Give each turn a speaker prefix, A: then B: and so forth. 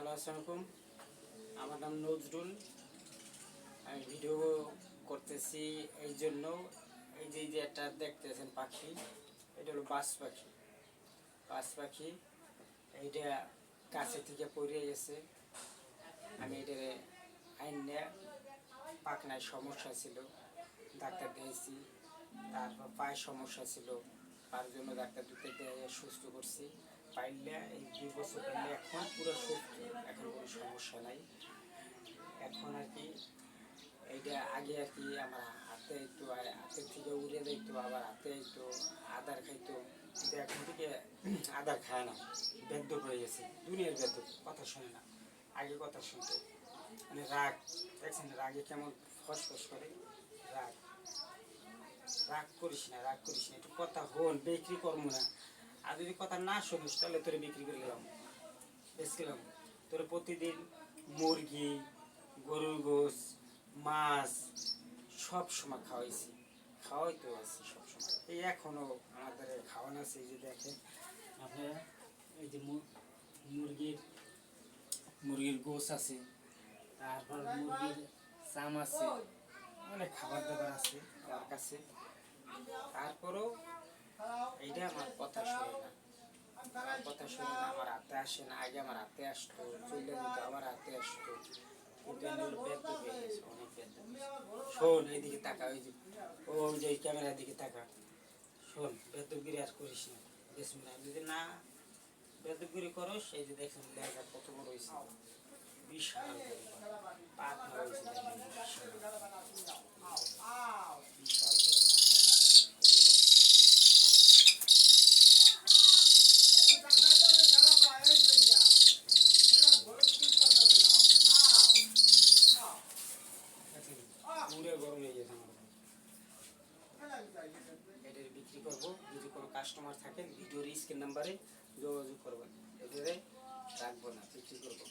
A: Hello, আসসালামু আলাইকুম। আমার নাম নজরুল। আমি ভিডিও করতেছি এই জন্য, এই যে একটা দেখতেছেন পাখি, এটা হলো বাজ পাখি। বাজ পাখি এইটা কাছে থেকে পড়ে গেছে। আমি এটার আইনে পাখনায় সমস্যা ছিল, ডাক্তার দিয়েছি। তারপর পায়ের সমস্যা ছিল, তার জন্য ডাক্তার দুটো দিয়ে সুস্থ করছি। পাইলে এই 2 বছর পাইলে এখন পুরো সুস্থ, এখন কোনো সমস্যা নাই। এখন আর কি এইটা আগে আর কি আমার হাতে একটু হাতের থেকে উড়ে যাইতো, আবার হাতে একটু আদার খাইতো, কিন্তু এখন থেকে আদার খায় না, বেদ্য হয়ে গেছে, দুনিয়ার বেদ্য, কথা শোনে না। আগে কথা শুনতো, মানে রাগ, দেখছেন রাগে কেমন ফসফস করে। রাগ রাগ করিস না, রাগ করিস না, একটু কথা হন, বিক্রি করবো না। আর যদি কথা না শুনিস তাহলে তোরে বিক্রি করে গেলাম, বেচলাম। তোরে প্রতিদিন মুরগি, গরুর গোস, মাছ সব সময় খাওয়াইছি, খাওয়াই তো আছি সবসময়। এই এখনও আমাদের খাওয়ানো আছে। এই যে দেখেন আপনারা, এই যে মুরগির গোস আছে, তারপর মুরগির চাম আছে, অনেক খাবার দাবার আছে আমার কাছে। তারপরও এইটা আমার কথা শোনে না, আমার কথা শুনে না, আমার হাতে আসে না। আগে আমার হাতে আসতো, চলে যেত, আমার হাতে আসতো, কিন্তু এগুলো বেদ হয়ে গেছে, অনেক বেদ। শোন, এইদিকে তাকা, ওই যে ওই যে ক্যামেরার দিকে তাকা। শোন, বেদগিরি আর করিস না, বেশি না। যদি না বেদগিরি করস, এই যে দেখেন লেখা কত বড় হয়েছে, বিশাল পাখনা হয়েছে, বিশাল পুরো গরম হয়ে গেছে আমার। এটার বিক্রি করবো, যদি কোনো কাস্টমার থাকেন ভিডিওর স্ক্রিন নাম্বারে যোগাযোগ করবেন, এটারে রাখবো না, বিক্রি করবো।